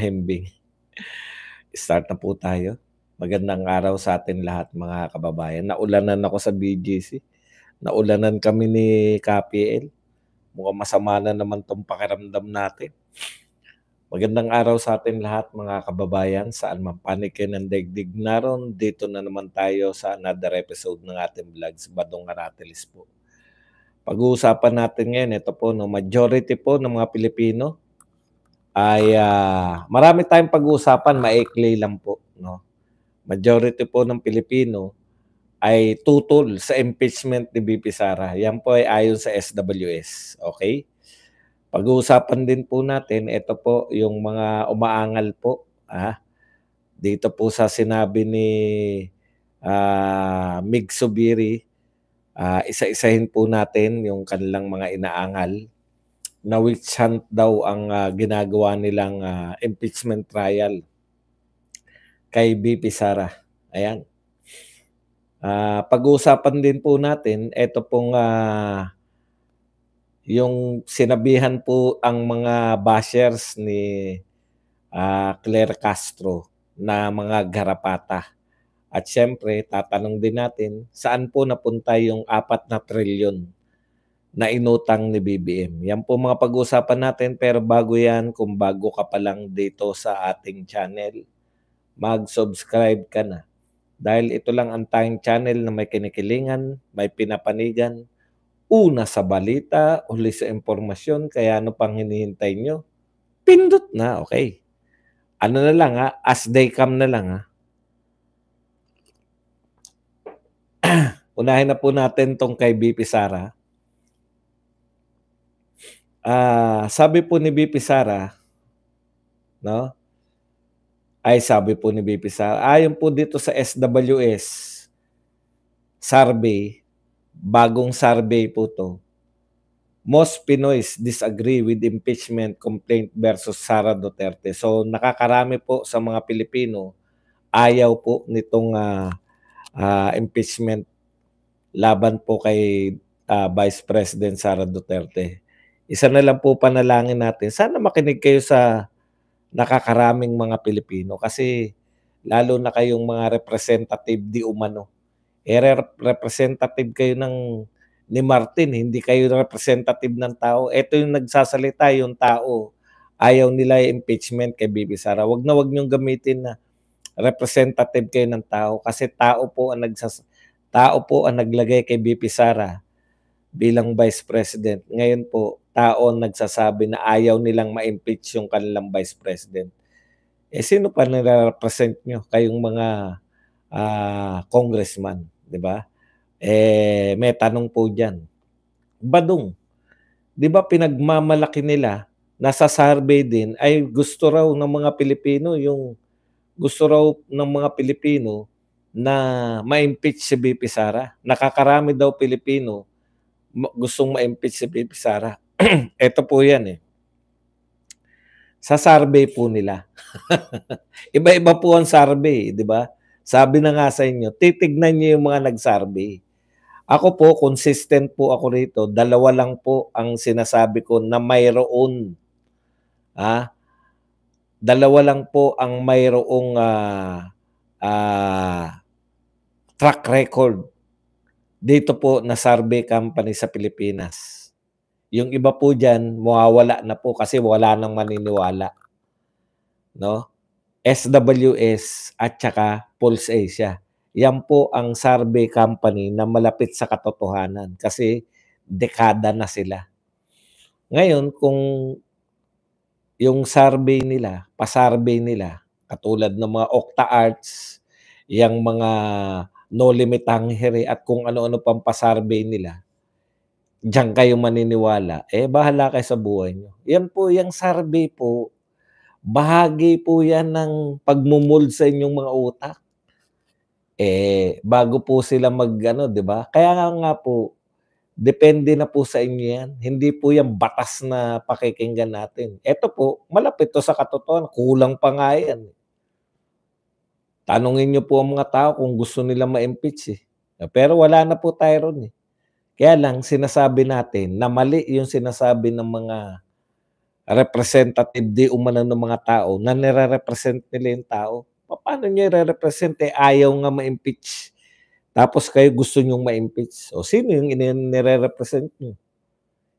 mahimbing. Start na po tayo. Magandang araw sa atin lahat mga kababayan. Naulanan ako sa BGC. Naulanan kami ni KPL. Mukhang masama na naman tong pakiramdam natin. Magandang araw sa atin lahat mga kababayan. Saan man panig kayo ng daigdig naroon, dito na naman tayo sa another episode ng ating vlogs, Badong Aratilis po. Pag-uusapan natin ngayon, ito po, no, majority po ng mga Pilipino ay marami tayong pag-uusapan, maikli lang po. No? Majority po ng Pilipino ay tutol sa impeachment ni BP Sara. Yan po ay ayon sa SWS. Okay? Pag-uusapan din po natin, ito po yung mga umaangal po. Dito po sa sinabi ni Mig Subiri, isa-isahin po natin yung kanilang mga inaangal na witch hunt daw ang ginagawa nilang impeachment trial kay BP Sara. Ayan. Pag-uusapan din po natin, ito pong yung sinabihan po ang mga bashers ni Claire Castro na mga garapata. At syempre, tatanong din natin, saan po napunta yung 4 na trilyon na inutang ni BBM? Yan po mga pag-uusapan natin, pero bago yan, kung bago ka pa lang dito sa ating channel, mag-subscribe ka na. Dahil ito lang ang tayong channel na may kinikilingan, may pinapanigan, una sa balita, uli sa impormasyon, kaya ano pang hinihintay nyo? Pindot na, okay. Ano na lang as they come na lang Unahin na po natin tong kay BP Sara. Sabi po ni BP Sara, no? Sabi po ni BP Sara, ayon po dito sa SWS survey, bagong survey po to. Most Pinoys disagree with impeachment complaint versus Sara Duterte. So nakakarami po sa mga Pilipino ayaw po nitong impeachment laban po kay Vice President Sara Duterte. Isa na lang po panalangin natin. Sana makinig kayo sa nakakaraming mga Pilipino kasi lalo na kayong mga representative di umano. Representative kayo ni Martin, hindi kayo representative ng tao. Ito yung nagsasalita, yung tao. Ayaw nila yung impeachment kay BP Sara. Wag niyong gamitin na representative kayo ng tao kasi tao po ang naglagay kay BP Sara bilang Vice President. Ngayon po, tao ang nagsasabi na ayaw nilang ma-impeach yung kanilang Vice President. Sino pa nire-represent nyo? Kayong mga congressman, di ba? May tanong po dyan. Badong, di ba pinagmamalaki nila, nasa survey din, ay gusto raw ng mga Pilipino na ma-impeach si BP Sara. Nakakarami daw Pilipino gustong ma-impeach si BP Sara. Ito po yan Sa survey po nila. Iba-iba po ang survey, di ba? Sabi na nga sa inyo, titignan niyo yung mga nag-survey. Ako po, consistent po ako rito. 2 lang po ang sinasabi ko na mayroon. 2 lang po ang mayroong track record dito po na survey company sa Pilipinas. Yung iba po dyan, mawawala na po kasi wala nang maniniwala. No? SWS at saka Pulse Asia. Yan po ang survey company na malapit sa katotohanan kasi dekada na sila. Ngayon, kung yung survey nila, pa-survey nila, katulad ng mga Octa Arts, yung mga No Limit Hangere at kung ano-ano pang pa-survey nila, diyan kayo maniniwala, bahala kayo sa buhay nyo. Yan po, yung survey po, bahagi po yan ng pagmumold sa inyong mga utak. Bago po sila di ba? Kaya nga po, depende na po sa inyo yan. Hindi po yan batas na pakikinggan natin. Ito po, malapit to sa katotohanan. Kulang pa nga yan. Tanungin niyo po ang mga tao kung gusto nila ma-impeach Pero wala na po tayo ron Kaya lang, sinasabi natin na mali yung sinasabi ng mga representative di umano ng mga tao na nire-represent nila yung tao. Paano niyo ire-represent, eh, ayaw nga ma-impeach, tapos kayo gusto niyong ma-impeach. O sino yung nire-represent niyo?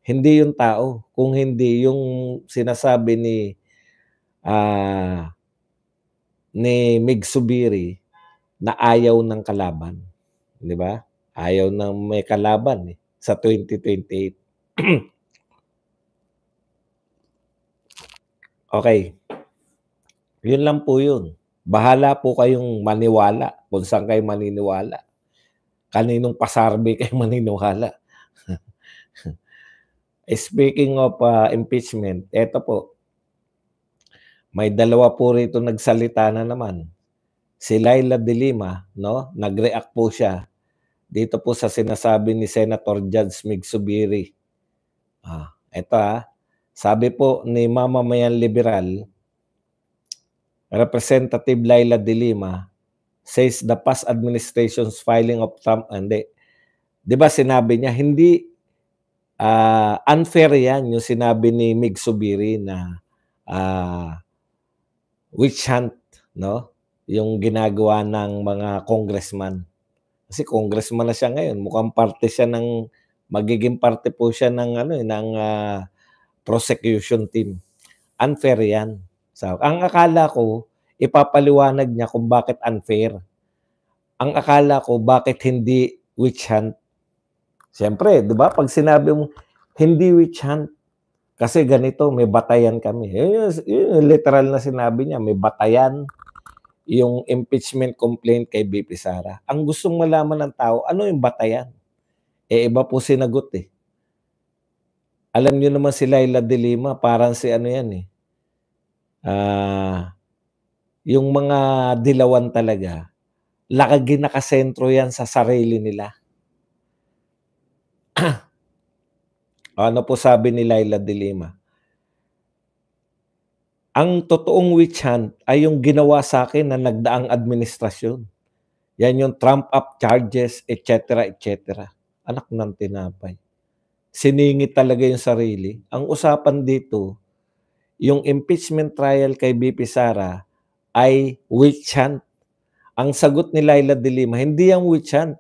Hindi yung tao, kung hindi yung sinasabi ni Mig Zubiri na ayaw ng kalaban, 'di ba? Ayaw ng may kalaban, eh, sa 2028. Okey, yun lang po yun. Bahala po kayong maniwala kung saan kayo maniniwala. Kaninong pasarbe kayo maniniwala. Speaking of, impeachment, eto po, may dalawa po rito nagsalita na naman. Si Leila de Lima, 'no, nag-react po siya dito po sa sinasabi ni Senator Judge Mig Zubiri. Eto, sabi po ni mamamayang liberal, Representative Leila de Lima says the past administration's filing of Trump, hindi. 'Di ba sinabi niya hindi, unfair 'yan yung sinabi ni Mig Zubiri na, witch hunt, 'no, yung ginagawa ng mga congressman. Kasi congressman na siya ngayon, mukhang parte siya ng magiging parte po siya ng ano, eh, ng, prosecution team. Unfair 'yan. So, ang akala ko ipapaliwanag niya kung bakit unfair. Ang akala ko bakit hindi witch hunt. Siyempre 'di ba 'pag sinabi mong hindi witch hunt, kasi ganito may batayan kami. Yun yung literal na sinabi niya, may batayan yung impeachment complaint kay VP Sara. Ang gustong malaman ng tao, ano yung batayan? Eh, iba po sinagot, eh. Alam niyo naman si Leila de Lima parang si ano 'yan, eh, yung mga dilawan talaga, lagi nakasentro 'yan sa sarili nila. Ano po sabi ni Leila de Lima? Ang totoong witch hunt ay yung ginawa sa'kin ng nagdaang administrasyon. Yan yung trump up charges, et cetera, anak ng tinapay. Siningit talaga yung sarili. Ang usapan dito, yung impeachment trial kay VP Sara ay witch hunt. Ang sagot ni Leila de Lima, hindi yang witch hunt.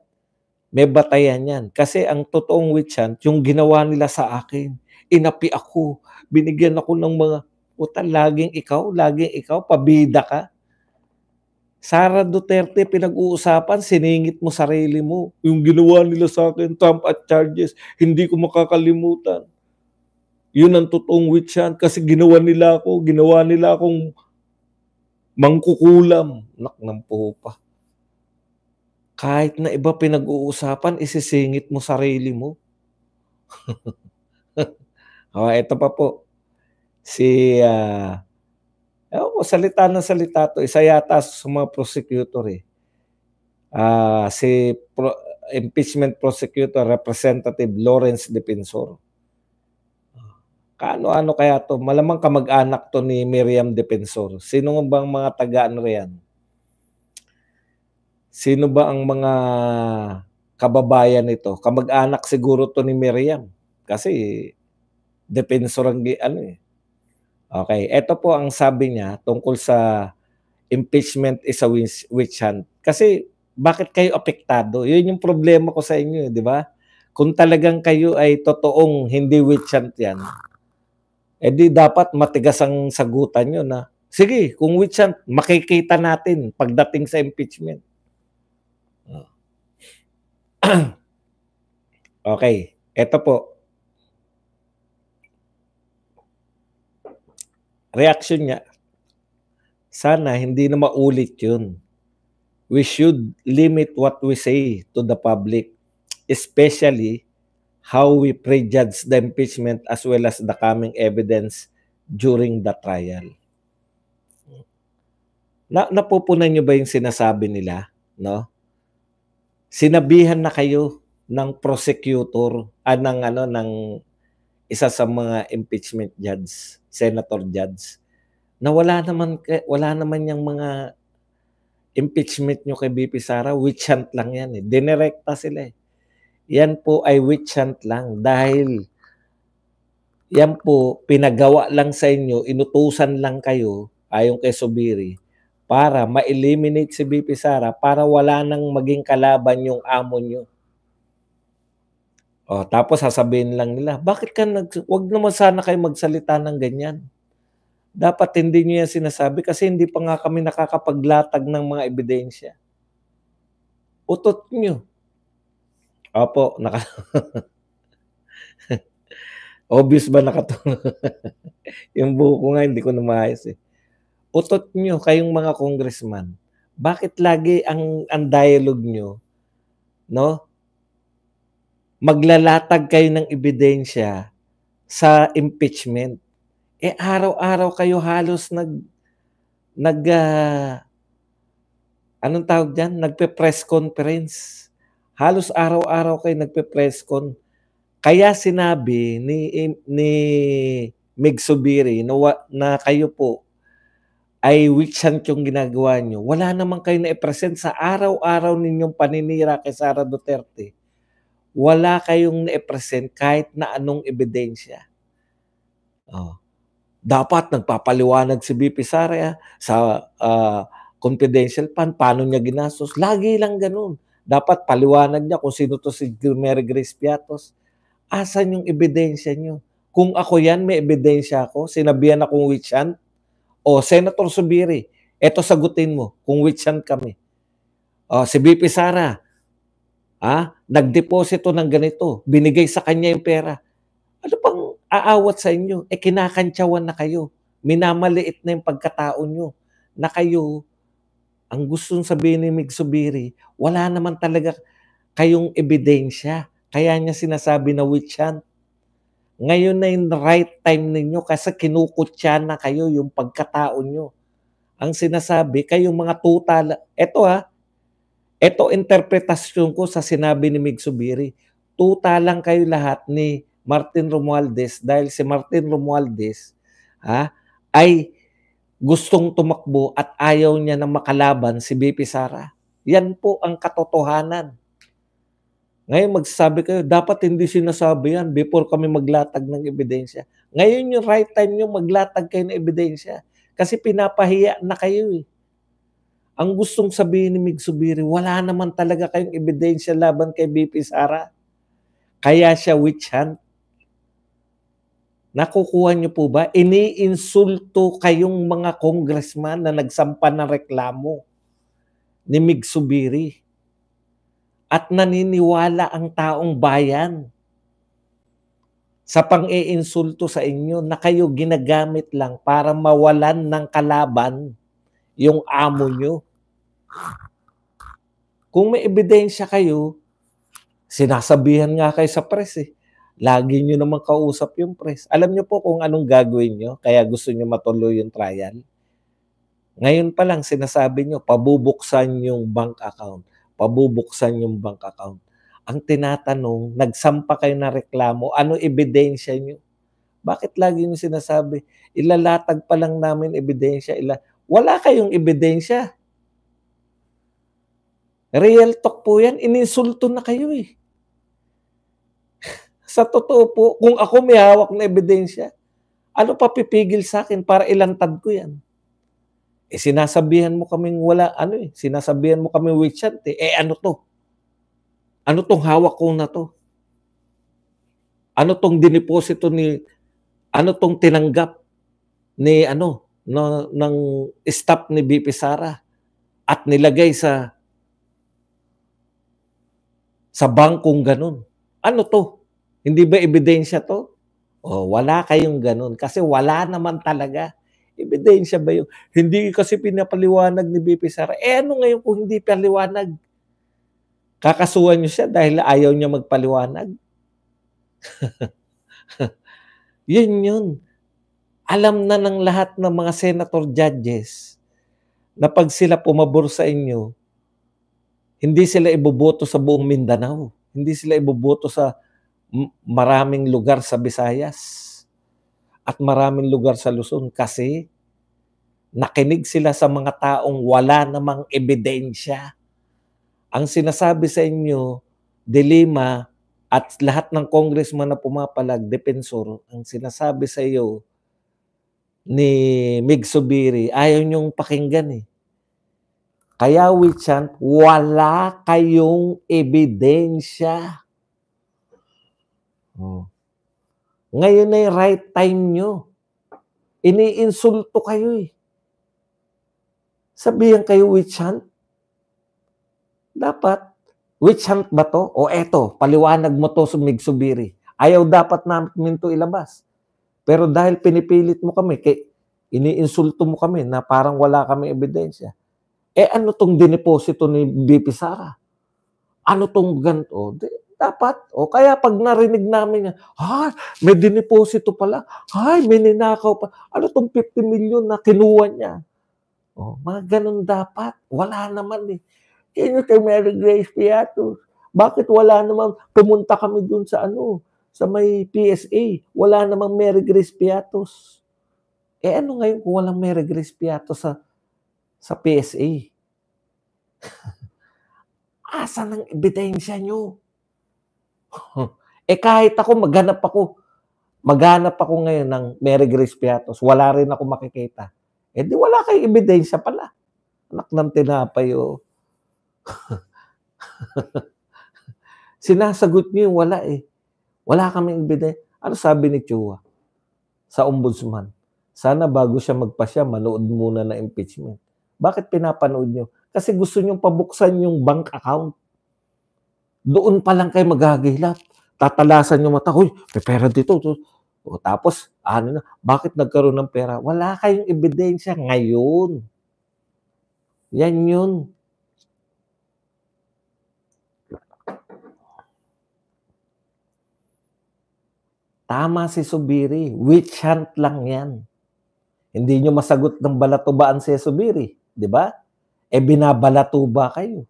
May batayan yan. Kasi ang totoong witch hunt, yung ginawa nila sa akin. Inapi ako. Binigyan ako ng mga, puta, laging ikaw, pabida ka. Sara Duterte, pinag-uusapan, siningit mo sarili mo. Yung ginawa nila sa akin, trump at charges, hindi ko makakalimutan. Yun ang totoong witch hunt kasi ginawa nila akong mangkukulam. Nak ng pupa. Kahit na iba pinag-uusapan, isisingit mo sarili mo. Eto pa po. Ewan ko, salita ng salita 'to, isa yata sa mga prosecutor, eh. Impeachment prosecutor, Representative Lawrence Defensor. Kaano-ano kaya 'to? Malamang kamag-anak 'to ni Miriam Defensor. Sino bang mga taga-ano riyan? Sino ba ang mga kababayan nito? Kamag-anak siguro 'to ni Miriam. Kasi Defensor ang ano, eh. Okay, eto po ang sabi niya tungkol sa impeachment is a witch hunt. Kasi bakit kayo apektado? Yun yung problema ko sa inyo, di ba? Kung talagang kayo ay totoong hindi witch hunt yan, di dapat matigas ang sagutan nyo na, sige, kung witch hunt, makikita natin pagdating sa impeachment. Okay, eto po. Reaction niya, sana hindi na maulit yun. We should limit what we say to the public, especially how we prejudge the impeachment as well as the coming evidence during the trial. Napupunan niyo ba yung sinasabi nila, no? Sinabihan na kayo ng prosecutor, ng isa sa mga impeachment judge, senator judge, na wala naman yang mga impeachment nyo kay VP Sara, witch hunt lang yan, eh. Dinirekta sila, eh. Yan po ay witch hunt lang dahil Yan po, pinagawa lang sa inyo, inutusan lang kayo, ayon kay Zubiri, para ma-eliminate si VP Sara para wala nang maging kalaban yung amo niyo. Oh, tapos sasabihin lang nila, "Bakit ka 'wag naman sana kayo magsalita ng ganyan. Dapat hindi niyo yan sinasabi kasi hindi pa nga kami nakakapaglatag ng mga ebidensya." Utot niyo. Opo, obvious ba yung buhok ko nga hindi ko na maayos, eh. Utot niyo kayong mga congressman. Bakit lagi ang dialogue niyo, 'no, maglalatag kayo ng ebidensya sa impeachment. Eh, araw-araw kayo halos nag, anong tawag diyan, nagpe-press conference. Halos araw-araw kayo nagpe-press con. Kaya sinabi ni Mig Zubiri na kayo po ay witch hunt yung ginagawa niyo. Wala naman kayo nai-present sa araw-araw ninyong paninira kay Sara Duterte. Wala kayong nai-present kahit na anong ebidensya. Oh. Dapat nagpapaliwanag si VP Sara sa confidential fund, paano niya ginastos. Lagi lang gano'n. Dapat paliwanag niya kung sino 'to si Mary Grace Piatos. Asan yung ebidensya niyo? Kung ako yan, may ebidensya ako, sinabihan akong witch hunt. O Senator Zubiri, eto sagutin mo kung witch hunt kami. O si VP Sara, nagdeposito ng ganito, binigay sa kanya yung pera. Ano pang aawat sa inyo? Eh kinakantyawan na kayo. Minamaliit na yung pagkatao nyo na kayo, ang gustong sabihin ni Mig Zubiri, wala naman talaga kayong ebidensya. Kaya niya sinasabi na witch hunt. Ngayon na yung right time ninyo kasi kinukutya na kayo yung pagkatao nyo. Ang sinasabi, kayong mga tuta, eto interpretasyon ko sa sinabi ni Mig Zubiri. Tuta lang kayo lahat ni Martin Romualdez dahil si Martin Romualdez ay gustong tumakbo at ayaw niya na makalaban si VP Sara. Yan po ang katotohanan. Ngayon magsasabi kayo, dapat hindi sinasabi yan before kami maglatag ng ebidensya. Ngayon yung right time nyo maglatag kayo ng ebidensya kasi pinapahiya na kayo eh. Ang gustong sabihin ni Mig Zubiri, wala naman talaga kayong ebidensya laban kay VP Sara. Kaya siya witch hunt. Nakukuha niyo po ba? Iniinsulto kayong mga congressman na nagsampa ng reklamo ni Mig Zubiri. At naniniwala ang taong bayan sa pang-iinsulto sa inyo na kayo ginagamit lang para mawalan ng kalaban yung amo nyo. Kung may ebidensya kayo, sinasabihan nga kayo sa press eh. Lagi nyo naman kausap yung press. Alam nyo po kung anong gagawin nyo, kaya gusto nyo matuloy yung trial. Ngayon pa lang sinasabi nyo, pabubuksan yung bank account. Pabubuksan yung bank account. Ang tinatanong, nagsampa kayo na reklamo, ano ebidensya nyo? Bakit lagi nyo sinasabi, ilalatag pa lang namin ebidensya, wala kayong ebidensya. Real talk po yan, ininsulto na kayo eh. Sa totoo po, kung ako may hawak na ebidensya, ano pa pipigil sa akin para ilantad ko yan? Eh sinasabihan mo kaming sinasabihan mo kaming witch hunt eh. Eh ano to? Ano tong hawak ko na to? Ano tong dineposito ano tong tinanggap ni ng staff ni VP Sara at nilagay sa bangkong ganun? Ano to? Hindi ba ebidensya to? O wala kayong ganun kasi wala naman talaga. Ebidensya ba yun? Hindi kasi pinapaliwanag ni VP Sara. Eh ano ngayon kung hindi paliwanag? Kakasuhan niyo siya dahil ayaw niya magpaliwanag? Yun. Alam na ng lahat ng mga senator judges na pag sila pumabor sa inyo, hindi sila iboboto sa buong Mindanao. Hindi sila iboboto sa maraming lugar sa Visayas at maraming lugar sa Luzon kasi nakinig sila sa mga taong wala namang ebidensya. Ang sinasabi sa inyo, Dilima, At lahat ng congressman na pumapalag, depensor, ang sinasabi sa iyo ni Mig Zubiri, ayaw niyong pakinggan eh. Kaya Wichan, wala kayong ebidensya. Oh. Ngayon na yung right time nyo. Iniinsulto kayo eh. Sabihan kayo witch hunt. Dapat, witch hunt ba to? O eto, paliwanag mo to sa Mig Zubiri. Ayaw dapat namin to ilabas. Pero dahil pinipilit mo kami, iniinsulto mo kami na parang wala kami ebidensya. Eh ano tong dineposito ni BP Sara? Ano tong ganito? Dapat. O kaya pag narinig namin yan, may dineposito pala. May ninakaw pa. Ano tong 50 million na kinuha niya? O, mga ganun dapat. Wala naman eh. Sino kay Mary Grace Piatos? Bakit wala naman? Pumunta kami dun sa sa may PSA. Wala namang Mary Grace Piatos. Eh ano ngayon kung walang Mary Grace Piatos sa PSA? Asan ang ebidensya nyo? Eh kahit ako, maghanap ako ngayon ng Mary Grace Piatos. Wala rin ako makikita. Eh di wala kayong ebidensya pala. Anak ng tinapay oh. Sinasagot niyo yung wala eh. Wala kaming ebidensya. Ano sabi ni Chua sa ombudsman? Sana bago siya magpasya, manood muna na impeachment. Bakit pinapanood niyo? Kasi gusto niyong pabuksan yung bank account. Doon pa lang kayo maghahagilap. Tatalasan yung mata. Uy, may pera dito. O, tapos, bakit nagkaroon ng pera? Wala kayong ebidensya ngayon. Yan yun. Tama si Zubiri. Witch hunt lang yan. Hindi nyo masagot ng balatubaan si Zubiri. Di ba? Eh, binabalatuba kayo.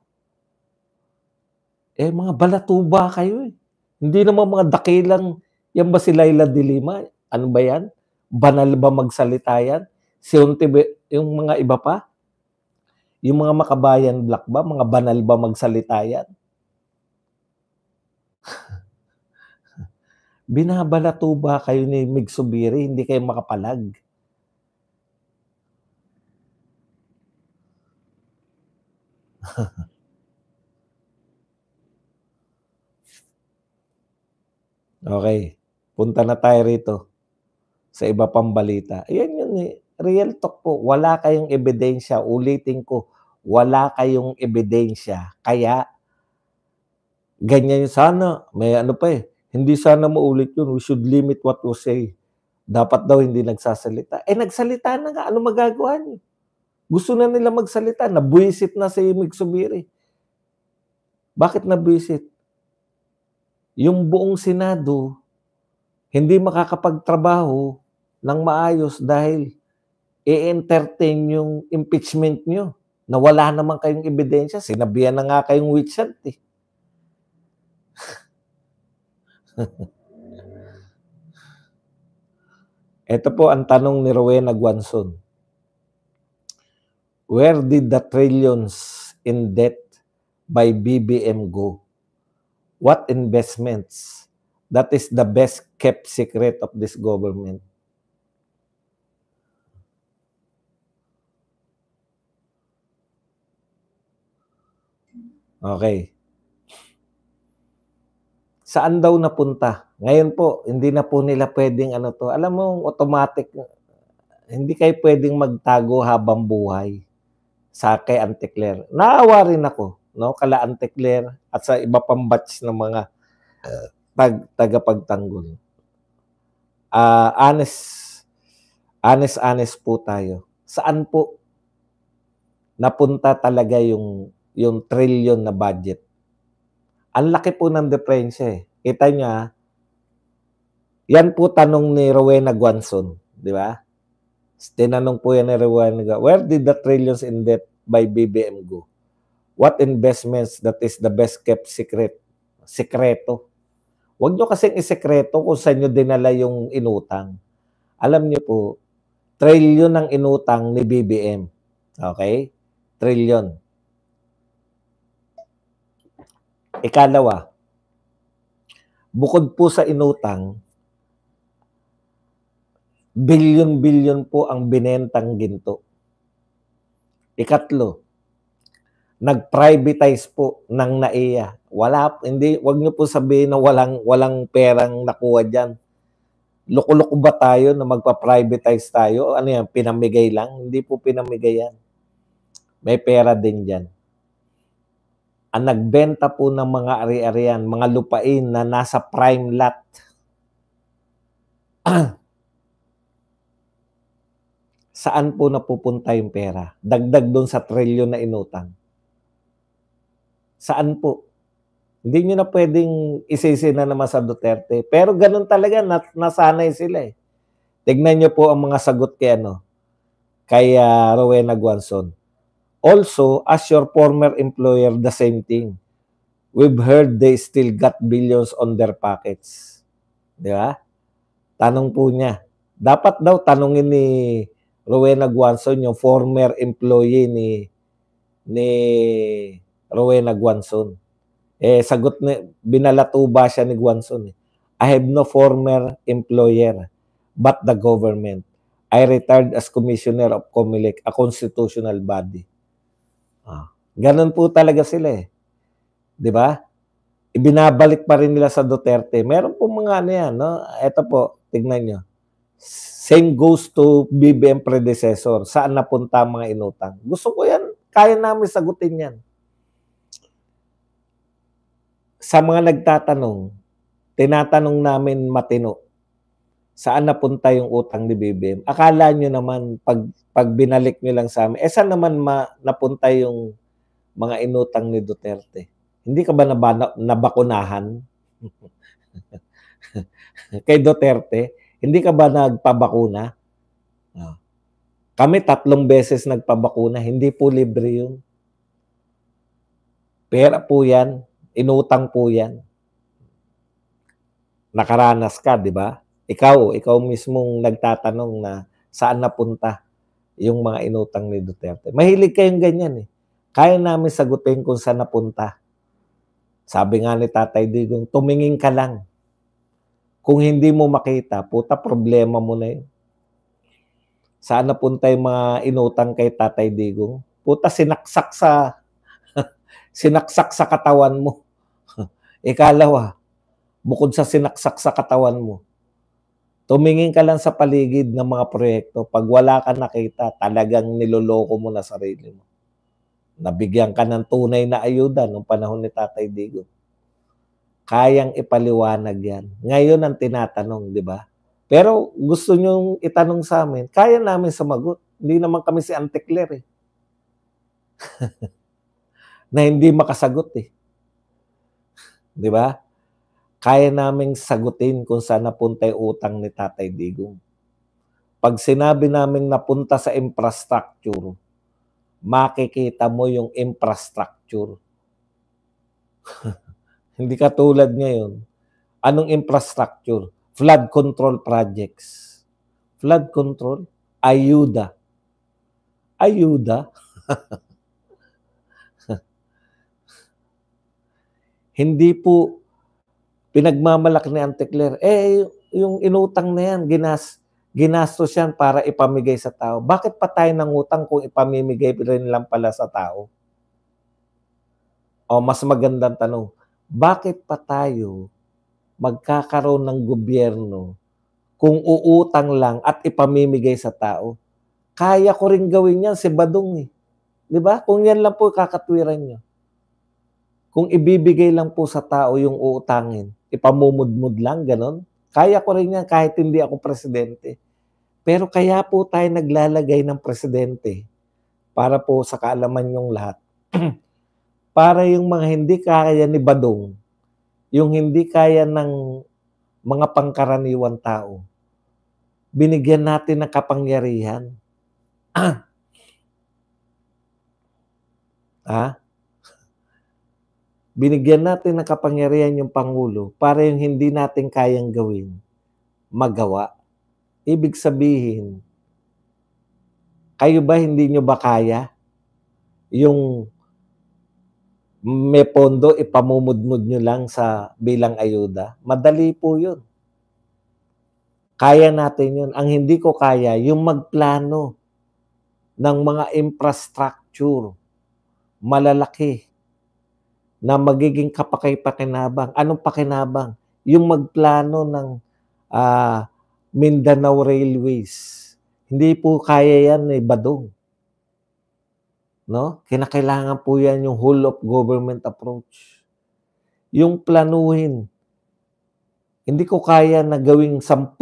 Eh, mga balatuba kayo eh. Hindi naman mga dakilang, yan ba si Laila de Lima? Ano ba yan? Banal ba magsalita yan? Yung mga iba pa? Yung mga Makabayan Black ba? Mga banal ba magsalita yan? Binabalatuba kayo ni Mig Zubiri, hindi kayo makapalag. Okay, punta na tayo rito sa iba pang balita. Ayan yun eh, real talk po. Wala kayong ebidensya. Ulitin ko, wala kayong ebidensya. Kaya, ganyan yun. Sana, may pa eh. Hindi sana maulit yun. We should limit what we say. Dapat daw hindi nagsasalita. Eh, nagsalita na nga. Ano magagawa niyo? Gusto na nila magsalita. Nabuisit na si Mig Zubiri. Bakit nabuisit? Yung buong Senado, hindi makakapagtrabaho ng maayos dahil i-entertain yung impeachment nyo na wala naman kayong ebidensya. Sinabihan na nga kayong witch hunt eh. Ito po ang tanong ni Rowena Guanzon. Where did the trillions in debt by BBM go? What investments? That is the best kept secret of this government. Okay. Saan daw napunta? Ngayon po, hindi na po nila pwedeng to. Alam mo, automatic, hindi kayo pwedeng magtago habang buhay sa kay Auntie Claire. Naawa rin ako, no? Kala Auntie Claire at sa iba pang batch ng mga tagapagtanggol. Honest po tayo. Saan po napunta talaga yung trillion na budget? Ang laki po ng diferensya eh. Kita niya, yan po tanong ni Rowena Guanzon, di ba? Tinanong po yan ni Rowena, where did the trillions in debt by BBM go? What investments that is the best kept secret? Sekreto. Huwag nyo kasing isekreto kung saan nyo dinala yung inutang. Alam nyo po, trillion ang inutang ni BBM. Okay? Trillion. Ikalawa, Bukod po sa inutang, bilyon-bilyon po ang binentang ginto. Ikatlo, nag-privatize po ng NAIA. Wag niyo po sabihin na walang perang nakuha diyan. Loko-loko ba tayo na magpa-privatize tayo? Ano yan, pinamigay lang? Hindi po pinamigay yan. May pera din diyan. Ang nagbenta po ng mga ari-arian, mga lupain na nasa prime lot. Saan po napupunta yung pera? Dagdag doon sa trilyon na inutang. Saan po? Hindi nyo na pwedeng isisi na naman sa Duterte. Pero ganun talaga, nasanay sila eh. Tignan nyo po ang mga sagot kay Rowena Guanzon. Also, as your former employer, the same thing. We've heard they still got billions on their pockets. Di ba? Tanong po niya. Dapat daw tanungin ni Rowena Guanzon yung former employee ni Rowena Guanzon. Sagot binalatuba siya ni Guanzon. I have no former employer but the government. I retired as commissioner of COMELEC, a constitutional body. Ganun po talaga sila eh. 'Di ba? Ibinabalik pa rin nila sa Duterte. Meron po mga yan, no? Ito po, tignan nyo. Same goes to BBM predecessor. Saan napunta ang mga inutang? Gusto ko yan. Kaya namin sagutin yan. Sa mga nagtatanong, tinatanong namin matino, saan napunta yung utang ni BBM? Akala nyo naman, pag binalik nyo lang sa amin, saan naman napunta yung mga inutang ni Duterte? Hindi ka ba nabakunahan? Kay Duterte, hindi ka ba nagpabakuna? Kami 3 beses nagpabakuna, hindi po libre yun. Pera po yan, inutang po yan. Nakaranas ka, di ba? Ikaw mismong nagtatanong na saan napunta yung mga inutang ni Duterte. Mahilig kayong ganyan eh. Kaya namin sagutin kung saan napunta. Sabi nga ni Tatay Digong, tumingin ka lang. Kung hindi mo makita, puta, problema mo na yun. Saan napunta yung mga inutang kay Tatay Digong? Puta, sinaksak sa katawan mo. Ikalawa, bukod sa sinaksak sa katawan mo, tumingin ka lang sa paligid ng mga proyekto. Pag wala ka nakita, talagang niloloko mo na sarili mo. Nabigyan ka ng tunay na ayuda noong panahon ni Tatay Digong. Kayang ipaliwanag yan. Ngayon ang tinatanong, di ba? Pero gusto nyong itanong sa amin, kaya namin sumagot. Hindi naman kami si Auntie Claire eh. Na hindi makasagot eh. Di ba? Kaya naming sagutin kung saan napunta yung utang ni Tatay Digong. Pag sinabi naming napunta sa infrastructure, makikita mo yung infrastructure. Hindi katulad ngayon. Anong infrastructure? Flood control projects. Flood control? Ayuda. Ayuda? Hindi po pinagmamalaki ni Auntie Claire. Yung inutang na yan, ginastos yan para ipamigay sa tao. Bakit pa tayo nangutang kung ipamimigay rin lang pala sa tao? O mas magandang tanong, bakit pa tayo magkakaroon ng gobyerno kung uutang lang at ipamimigay sa tao? Kaya ko rin gawin yan si Badong eh. Di ba? Kung yan lang po kakatwiran nyo. Kung ibibigay lang po sa tao yung uutangin, ipamumudmud lang, ganon. Kaya ko rin yan kahit hindi ako presidente. Pero kaya po tayo naglalagay ng presidente para po sa kaalaman yung lahat. Para yung mga hindi kaya ni Badong, yung hindi kaya ng mga pangkaraniwan tao, binigyan natin ng kapangyarihan. Binigyan natin ng kapangyarihan yung Pangulo para yung hindi natin kayang gawin, magawa. Ibig sabihin, kayo ba hindi nyo ba kaya yung may pondo, ipamumudmud nyo lang sa bilang ayuda. Madali po yun. Kaya natin yun. Ang hindi ko kaya, yung magplano ng mga infrastructure malalaki na magiging kapakinabangan. Anong pakinabang? Yung magplano ng Mindanao Railways. Hindi po kaya yan Badong. No? Kinakailangan po yan yung whole of government approach. Yung planuhin. Hindi ko kaya na gawing 10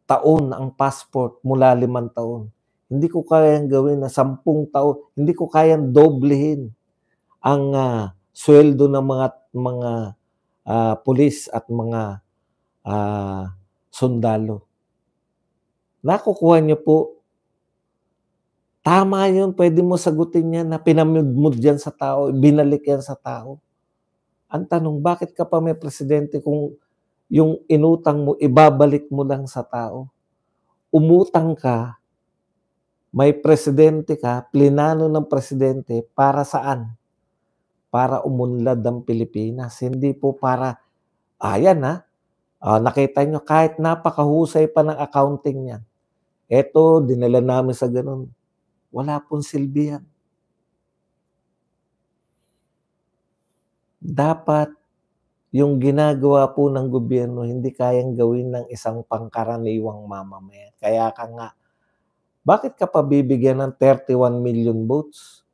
taon ang passport mula 5 taon. Hindi ko kayang gawin na 10 taon. Hindi ko kayang doblehin ang sweldo ng mga pulis at mga sundalo. Nakukuha niyo po. Tama yun. Pwede mo sagutin yan na pinamudmud yan sa tao, binalik yan sa tao. Ang tanong, bakit ka pa may presidente kung yung inutang mo, ibabalik mo lang sa tao? Umutang ka, may presidente ka, plinano ng presidente, para saan? Para umunlad ang Pilipinas. Hindi po para, nakita nyo, kahit napakahusay pa ng accounting niyan. Eto, dinala namin sa ganun. Wala pong silbi yan. Dapat yung ginagawa po ng gobyerno hindi kayang gawin ng isang pangkaraniwang mamamayan. Kaya ka nga, bakit ka pa bibigyan ng 31 million votes?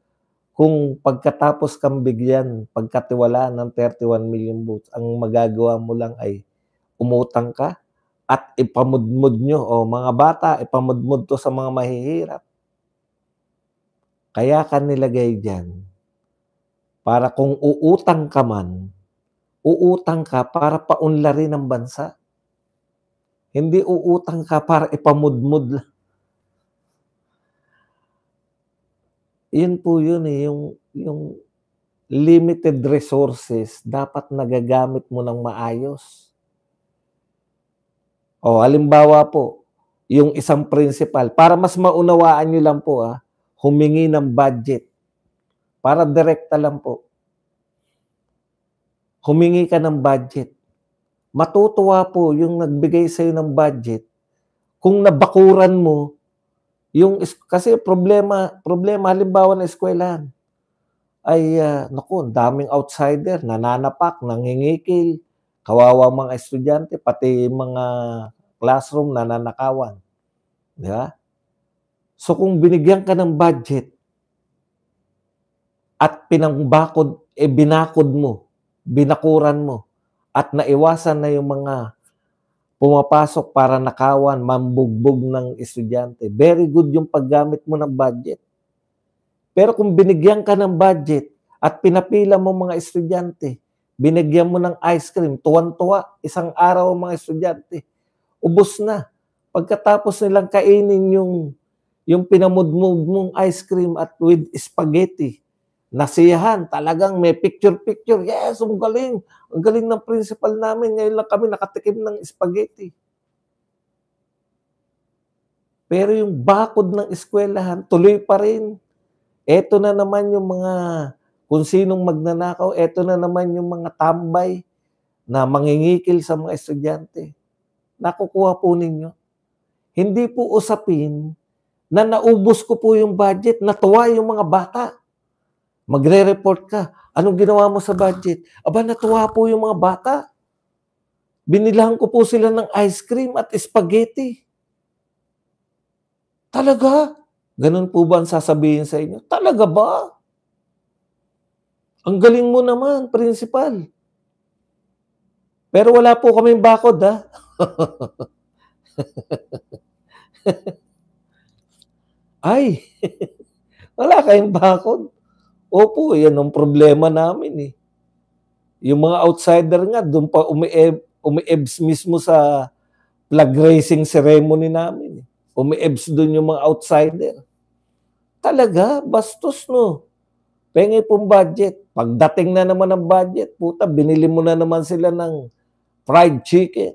Kung pagkatapos kang bigyan, pagkatiwalaan ng 31 million votes, ang magagawa mo lang ay umutang ka at ipamudmud nyo, mga bata, ipamudmud to sa mga mahihirap. Kaya ka nilagay dyan, para kung uutang ka man, uutang ka para paunlarin ang bansa. Hindi uutang ka para ipamudmud lang. Yun po yun yung limited resources, dapat nagagamit mo ng maayos. Halimbawa po, yung isang principal, para mas maunawaan nyo lang po, humingi ng budget. Para direkta lang po. Humingi ka ng budget. Matutuwa po yung nagbigay sa'yo ng budget kung nabakuran mo kasi problema halimbawa na eskwelahan ay daming outsider, nananapak, nangingikil, kawawa mga estudyante, pati mga classroom nananakawan. Di ba? So kung binigyan ka ng budget at binakod mo, binakuran mo, at naiwasan na yung mga pumapasok para nakawan, mambugbog ng estudyante. Very good yung paggamit mo ng budget. Pero kung binigyan ka ng budget at pinapila mo mga estudyante, binigyan mo ng ice cream, tuwan-tuwa, isang araw ang mga estudyante, ubos na. Pagkatapos nilang kainin yung pinamudmud mong ice cream at with spaghetti, nasiyahan, talagang may picture-picture. Yes, ang galing. Ang galing ng principal namin. Ngayon lang kami nakatikim ng spaghetti. Pero yung bakod ng eskwelahan, tuloy pa rin. Eto na naman yung mga, kung sinong magnanakaw, eto na naman yung mga tambay na mangingikil sa mga estudyante. Nakukuha po ninyo. Hindi po usapin na naubos ko po yung budget, natuwa yung mga bata. Magre-report ka. Anong ginawa mo sa budget? Natuwa po yung mga bata. Binilahan ko po sila ng ice cream at spaghetti. Talaga? Ganun po ba ang sasabihin sa inyo? Talaga ba? Ang galing mo naman, principal. Pero wala po kaming bakod, Ay, wala kayong bakod. Opo, yan ang problema namin Yung mga outsider nga, doon pa umiebs mismo sa flag raising ceremony namin. Umiebs doon yung mga outsider. Talaga, bastos no. Pengi pong budget. Pagdating na naman ng budget, puta, binili mo na naman sila ng fried chicken.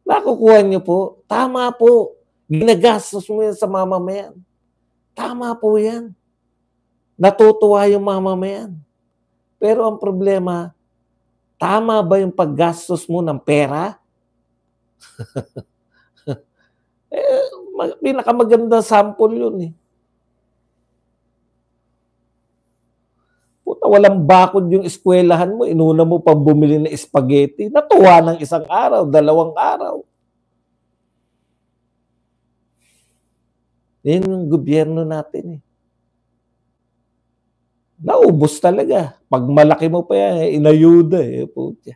Nakukuha niyo po. Tama po. Ginagastos mo yan sa mamamayan. Tama po yan. Natutuwa yung mamamayan. Pero ang problema, tama ba yung paggastos mo ng pera? Pinakamagandang sample yun eh. Puta, walang bakod yung eskwelahan mo, inuna mo pang bumili ng spaghetti. Natuwa ng isang araw, 2 araw. Yan yung gobyerno natin eh. Naubos talaga. Pag malaki mo pa yan, inayuda eh. Puta.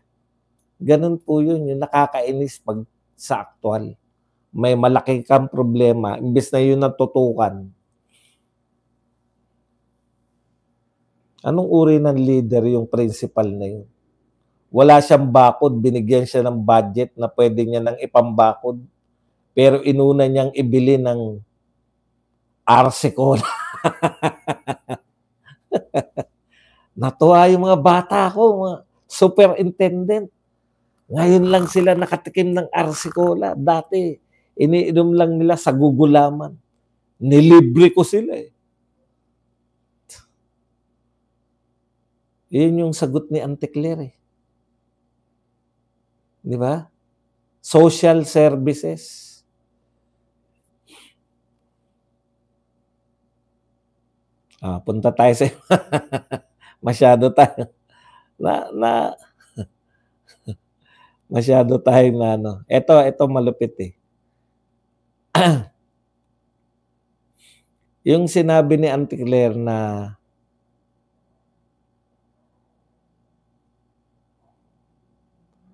Ganun po yun, yung nakakainis pag sa aktual. May malaki kang problema, imbes na yun ang tutukan. Anong uri ng leader yung principal na yun? Wala siyang bakod, binigyan siya ng budget na pwede niya nang ipambakod. Pero inuna niyang ibili ng Arsicola. Natuwa yung mga bata ko, mga superintendent. Ngayon lang sila nakatikim ng Arsicola. Dati, iniinom lang nila sa gugulaman. Nilibre ko sila eh. Yun yung sagot ni Auntie Claire eh. Di ba? Social services. Punta tayo sa masyado tayo masyado tayo na ano. Ito malupit eh. Yung sinabi ni Auntie Claire na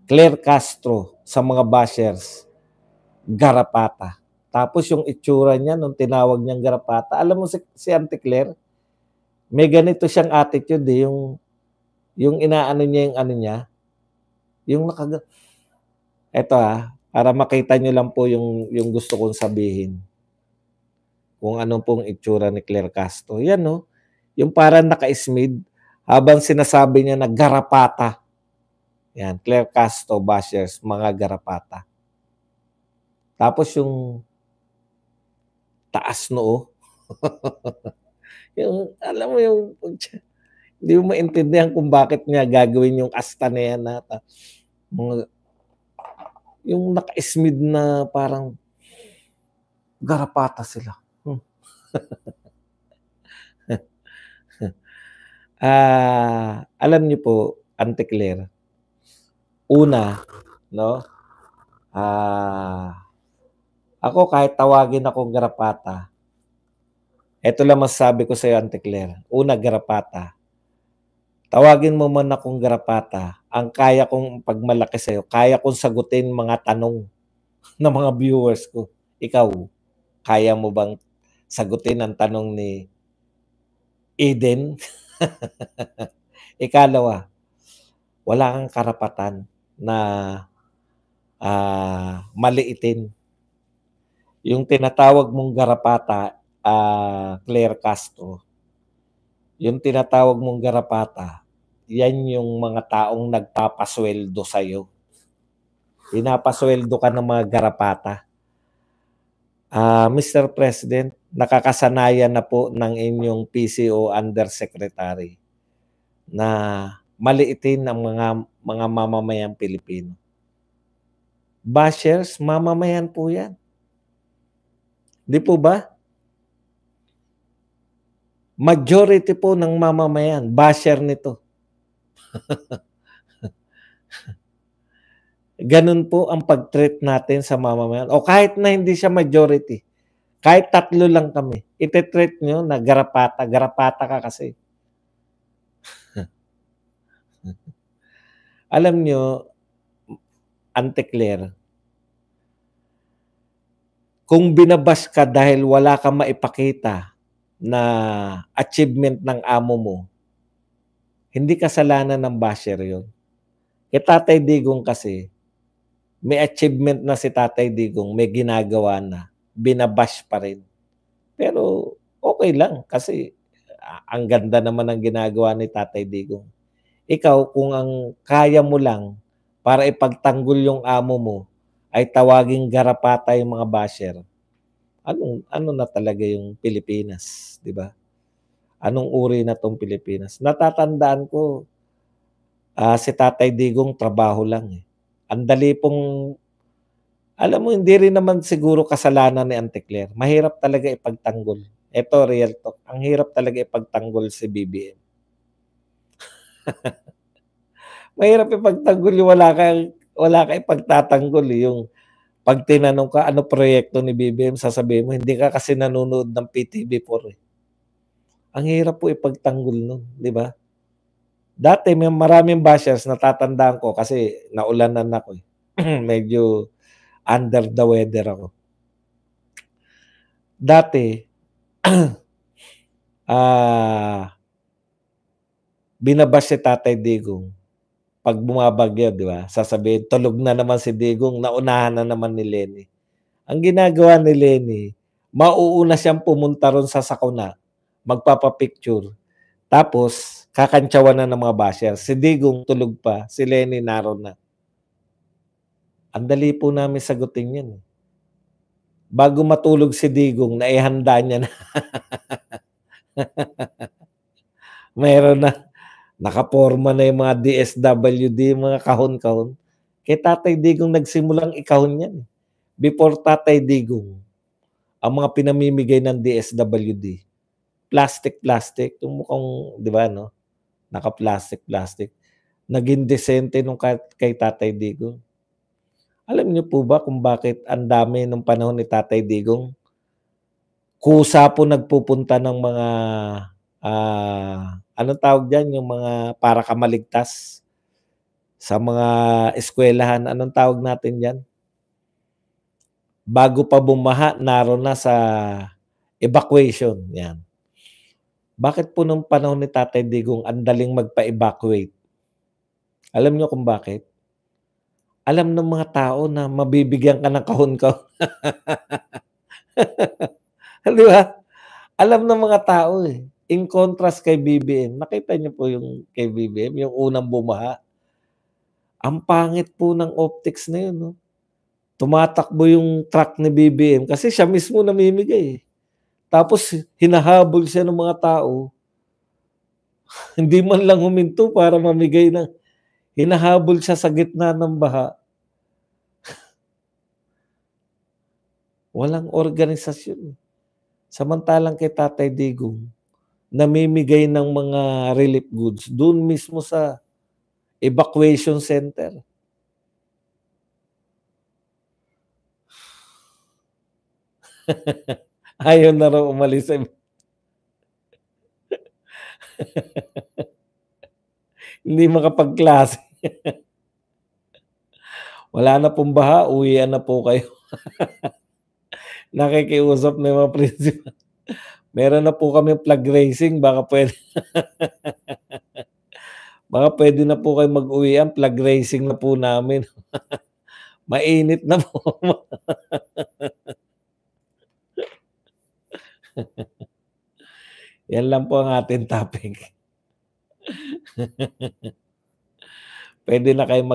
Claire Castro sa mga bashers, garapata. Tapos yung itsura niya nung tinawag niyang garapata, alam mo si Auntie Claire, may ganito siyang attitude eh, yung inaano niya yung ano niya, yung eto para makita niyo lang po yung gusto kong sabihin. Kung anong pong itsura ni Claire Castro. Yan no, yung parang naka-smid habang sinasabi niya na garapata. Yan, Claire Castro bashers, mga garapata. Tapos yung taas noo. Yung, alam mo yung, hindi mo maintindihan kung bakit niya gagawin yung asta na yan nata. Yung naka-smid na parang garapata sila. Alam niyo po, Auntie Claire, una, no? Ako kahit tawagin akong garapata, eto lang masasabi ko sa iyo, Auntie Claire. Una, garapata. Tawagin mo man akong garapata, ang kaya kong pagmalaki sa iyo, kaya kong sagutin mga tanong ng mga viewers ko. Ikaw, kaya mo bang sagutin ang tanong ni Eden? Ikalawa, wala kang karapatan na maliitin. Yung tinatawag mong garapata, Claire Castro, yung tinatawag mong garapata, yan yung mga taong nagpapasweldo sa'yo. Pinapasweldo ka ng mga garapata. Mr. President, nakakasanayan na po ng inyong PCO Undersecretary na maliitin ang mga mamamayang Pilipino. Bashers, mamamayan po yan. Di po ba? Majority po ng mamamayan, basher nito. Ganun po ang pag-treat natin sa mamamayan. O kahit na hindi siya majority, kahit 3 lang kami, iti-treat nyo na garapata. Garapata ka kasi. Alam nyo, Auntie Claire, kung binabash ka dahil wala kang maipakita na achievement ng amo mo, hindi kasalanan ng basher yun. Kay Tatay Digong kasi, may achievement na si Tatay Digong, may ginagawa na, binabash pa rin. Pero okay lang kasi ang ganda naman ng ginagawa ni Tatay Digong. Ikaw, kung ang kaya mo lang para ipagtanggol yung amo mo ay tawaging garapata yung mga basher, ano na talaga yung Pilipinas, 'di ba? Anong uri na 'tong Pilipinas? Natatandaan ko, si Tatay Digong trabaho lang, eh. Ang dali pong alam mo hindi rin naman siguro kasalanan ni Auntie Claire, mahirap talaga ipagtanggol. Eto real talk, ang hirap talaga ipagtanggol si BBM. Mahirap ipagtanggol yung wala kang ipagtatanggol, eh, yung 'pag tinanong ka, "Ano proyekto ni BBM?" Sasabihin mo, "Hindi ka kasi nanonood ng PTV4, eh." Ang hirap po ipagtanggol nun, 'di ba? Dati may maraming bashers natatandaan ko kasi naulanan ako, eh. Medyo under the weather ako. Dati, ah, binabash si Tatay Digong 'pag bumabagyo, 'di ba? Sasabihin, "Tulog na naman si Digong, naunahan na naman ni Lenny." Ang ginagawa ni Lenny, mauuna siyang pumunta ro'n sa sakuna, magpapa-picture, tapos kakantyawan na ng mga basher. Si Digong tulog pa, si Lenny naroon na. Ang dali po namin sagutin 'yan, eh. Bago matulog si Digong naihanda niya na, mayroon na, nakaporma na yung mga DSWD, mga kahon-kahon. Kay Tatay Digong nagsimulang ikahon 'yan, eh. Before Tatay Digong, ang mga pinamimigay ng DSWD, plastic-plastic, yung mukhang 'di ba 'no, naka-plastic-plastic. Naging disente nung kay Tatay Digong. Alam niyo po ba kung bakit ang dami nung panahon ni Tatay Digong, kusa po nagpupunta ng mga, anong tawag diyan, yung mga para kamaligtas sa mga eskuwelahan, anong tawag natin diyan? Bago pa bumaha naroon na sa evacuation, 'yan. Bakit po nung panahon ni Tatay Digong ang daling magpa-evacuate? Alam niyo kung bakit? Alam ng mga tao na mabibigyan ka ng kahon-kahon. 'Di ba? Alam ng mga tao, eh. In contrast kay BBM, nakita niyo po yung kay BBM, yung unang bumaha, ang pangit po ng optics na yun 'no. Tumatakbo yung truck ni BBM kasi siya mismo namimigay, eh. Tapos hinahabol siya ng mga tao, hindi man lang huminto para mamigay ng hinahabol siya sa gitna ng baha. Walang organisasyon, eh. Samantalang kay Tatay Digong, namimigay ng mga relief goods dun mismo sa evacuation center. Ayaw na raw umalis sa hindi makapagklase. Wala na pong baha, uwian na po kayo. Nakikiusap na yung mga principal. Meron na po kaming flag raising, baka puwede na po kayong mag-uwian, flag raising na po namin. Mainit na po. Yan lang po ang ating topic. Puwede na kayong